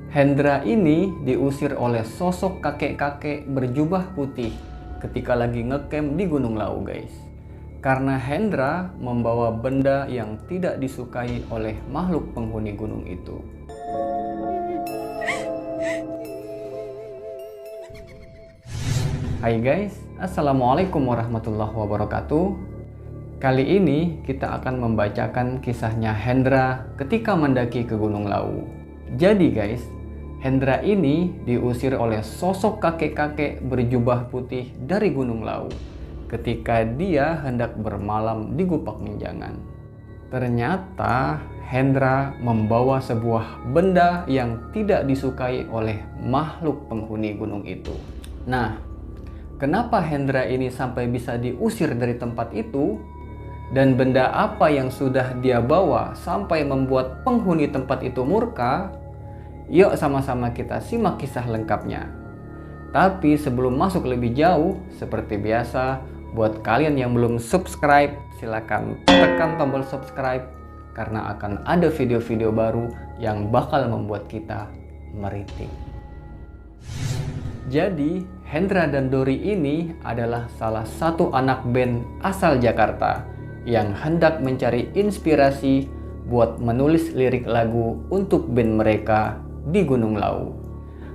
Hendra ini diusir oleh sosok kakek-kakek berjubah putih ketika lagi ngecamp di Gunung Lau, guys. Karena Hendra membawa benda yang tidak disukai oleh makhluk penghuni gunung itu. Hai guys, Assalamualaikum warahmatullahi wabarakatuh. Kali ini kita akan membacakan kisahnya Hendra ketika mendaki ke Gunung Lau. Jadi guys, Hendra ini diusir oleh sosok kakek-kakek berjubah putih dari Gunung Lau ketika dia hendak bermalam di Gupak Menjangan. Ternyata Hendra membawa sebuah benda yang tidak disukai oleh makhluk penghuni gunung itu. Nah, kenapa Hendra ini sampai bisa diusir dari tempat itu? Dan benda apa yang sudah dia bawa sampai membuat penghuni tempat itu murka? Yuk sama-sama kita simak kisah lengkapnya. Tapi sebelum masuk lebih jauh, seperti biasa, buat kalian yang belum subscribe, silakan tekan tombol subscribe karena akan ada video-video baru yang bakal membuat kita merinding. Jadi, Hendra dan Dori ini adalah salah satu anak band asal Jakarta yang hendak mencari inspirasi buat menulis lirik lagu untuk band mereka di Gunung Lau.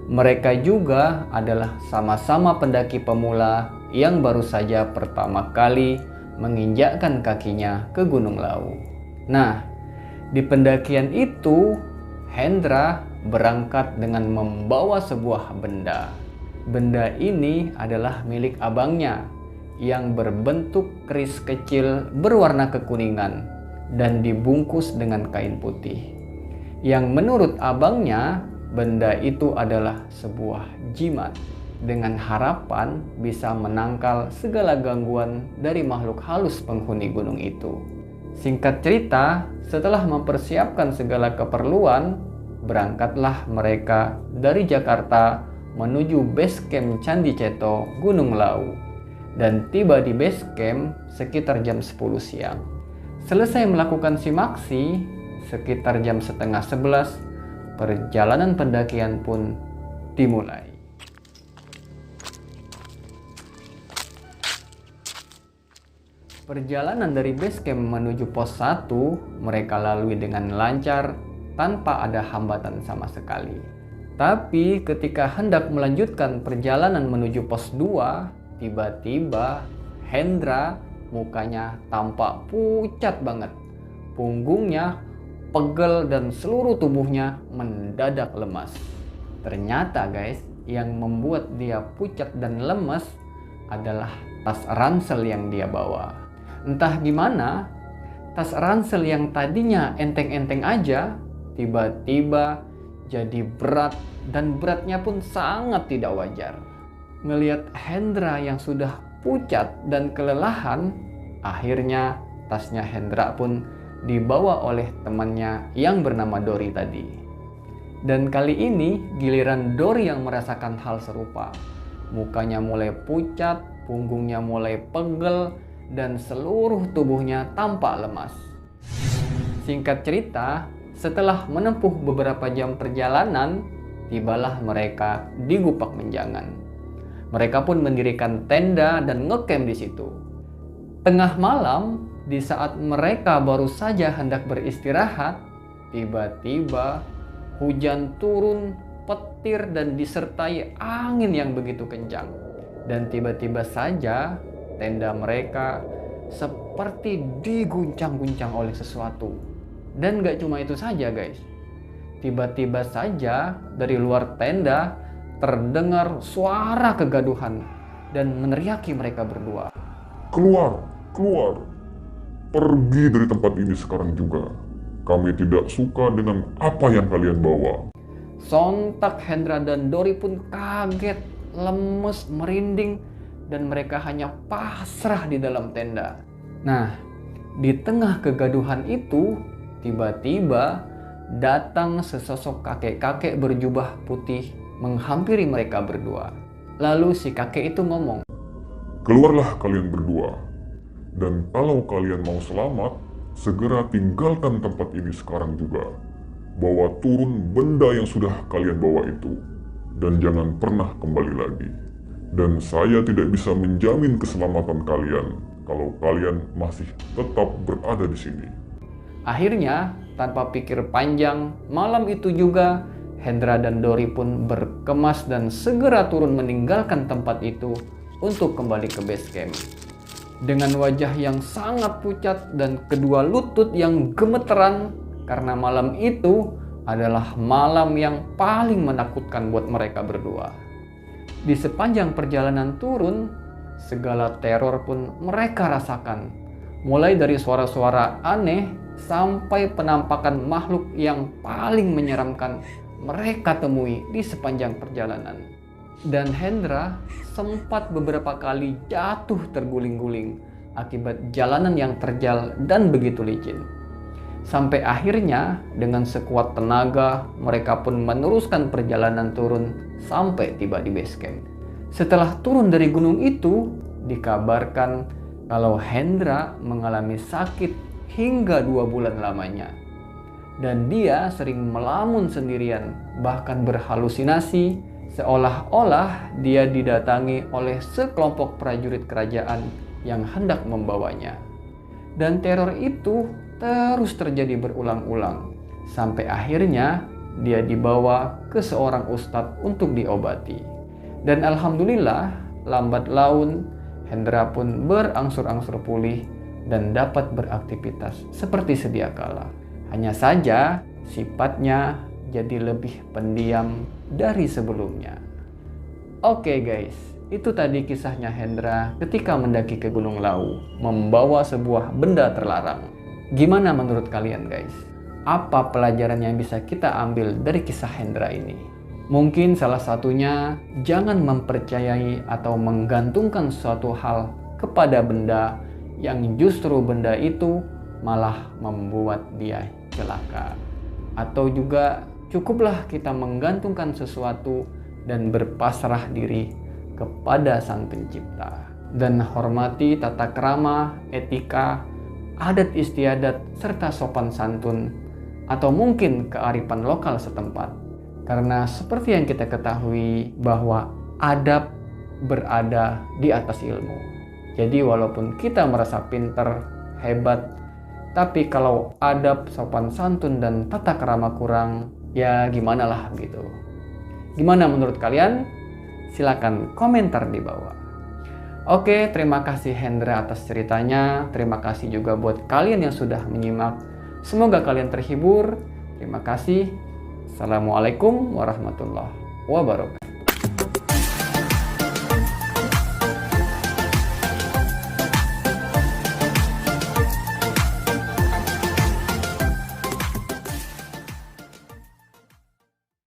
Mereka juga adalah sama-sama pendaki pemula yang baru saja pertama kali menginjakkan kakinya ke Gunung Lau. Nah, di pendakian itu Hendra berangkat dengan membawa sebuah benda. Benda ini adalah milik abangnya yang berbentuk keris kecil berwarna kekuningan dan dibungkus dengan kain putih. Yang menurut abangnya, benda itu adalah sebuah jimat dengan harapan bisa menangkal segala gangguan dari makhluk halus penghuni gunung itu. Singkat cerita, setelah mempersiapkan segala keperluan, berangkatlah mereka dari Jakarta menuju base camp Candi Ceto, Gunung Lau, dan tiba di base camp sekitar jam 10 siang. Selesai melakukan simaksi, sekitar jam setengah 11, perjalanan pendakian pun dimulai. Perjalanan dari base camp menuju pos 1 mereka lalui dengan lancar tanpa ada hambatan sama sekali. Tapi ketika hendak melanjutkan perjalanan menuju pos 2, tiba-tiba Hendra mukanya tampak pucat banget. Punggungnya pegel dan seluruh tubuhnya mendadak lemas. Ternyata guys, yang membuat dia pucat dan lemas adalah tas ransel yang dia bawa. Entah gimana, tas ransel yang tadinya enteng-enteng aja, tiba-tiba jadi berat, dan beratnya pun sangat tidak wajar. Ngelihat Hendra yang sudah pucat dan kelelahan, akhirnya tasnya Hendra pun dibawa oleh temannya yang bernama Dori tadi. Dan kali ini giliran Dori yang merasakan hal serupa. Mukanya mulai pucat, punggungnya mulai pegel, dan seluruh tubuhnya tampak lemas. Singkat cerita, setelah menempuh beberapa jam perjalanan, tibalah mereka di Gupak Menjangan. Mereka pun mendirikan tenda dan ngecamp di situ. Tengah malam, di saat mereka baru saja hendak beristirahat, tiba-tiba hujan turun, petir, dan disertai angin yang begitu kencang. Dan tiba-tiba saja tenda mereka seperti diguncang-guncang oleh sesuatu. Dan gak cuma itu saja guys, tiba-tiba saja dari luar tenda terdengar suara kegaduhan dan meneriaki mereka berdua. Keluar, keluar, pergi dari tempat ini sekarang juga. Kami tidak suka dengan apa yang kalian bawa. Sontak Hendra dan Dori pun kaget, lemes, merinding, dan mereka hanya pasrah di dalam tenda. Nah, di tengah kegaduhan itu, tiba-tiba datang sesosok kakek-kakek berjubah putih menghampiri mereka berdua. Lalu si kakek itu ngomong, Keluarlah kalian berdua. Dan kalau kalian mau selamat, segera tinggalkan tempat ini sekarang juga. bawa turun benda yang sudah kalian bawa itu, dan jangan pernah kembali lagi. Dan saya tidak bisa menjamin keselamatan kalian kalau kalian masih tetap berada di sini. Akhirnya, tanpa pikir panjang, malam itu juga Hendra dan Dori pun berkemas dan segera turun meninggalkan tempat itu untuk kembali ke base camp. Dengan wajah yang sangat pucat dan kedua lutut yang gemeteran karena malam itu adalah malam yang paling menakutkan buat mereka berdua. Di sepanjang perjalanan turun, segala teror pun mereka rasakan. Mulai dari suara-suara aneh sampai penampakan makhluk yang paling menyeramkan mereka temui di sepanjang perjalanan. Dan Hendra sempat beberapa kali jatuh terguling-guling akibat jalanan yang terjal dan begitu licin. Sampai akhirnya dengan sekuat tenaga mereka pun meneruskan perjalanan turun sampai tiba di base camp. Setelah turun dari gunung itu, dikabarkan kalau Hendra mengalami sakit hingga 2 bulan lamanya. Dan dia sering melamun sendirian, bahkan berhalusinasi seolah-olah dia didatangi oleh sekelompok prajurit kerajaan yang hendak membawanya. Dan teror itu terus terjadi berulang-ulang, sampai akhirnya dia dibawa ke seorang ustadz untuk diobati. Dan alhamdulillah, lambat laun Hendra pun berangsur-angsur pulih dan dapat beraktivitas seperti sedia kala. Hanya saja sifatnya jadi lebih pendiam dari sebelumnya. Oke guys, itu tadi kisahnya Hendra ketika mendaki ke Gunung Lawu membawa sebuah benda terlarang. Gimana menurut kalian guys? Apa pelajaran yang bisa kita ambil dari kisah Hendra ini? Mungkin salah satunya, jangan mempercayai atau menggantungkan suatu hal kepada benda yang justru benda itu malah membuat dia celaka. Atau juga cukuplah kita menggantungkan sesuatu dan berpasrah diri kepada Sang Pencipta. Dan hormati tata krama, etika, adat istiadat, serta sopan santun, atau mungkin kearifan lokal setempat. Karena seperti yang kita ketahui bahwa adab berada di atas ilmu. Jadi walaupun kita merasa pinter, hebat, tapi kalau adab, sopan santun, dan tata krama kurang, ya gimana lah gitu. Gimana menurut kalian? Silakan komentar di bawah. Oke, terima kasih Hendra atas ceritanya. Terima kasih juga buat kalian yang sudah menyimak. Semoga kalian terhibur. Terima kasih. Assalamualaikum warahmatullahi wabarakatuh.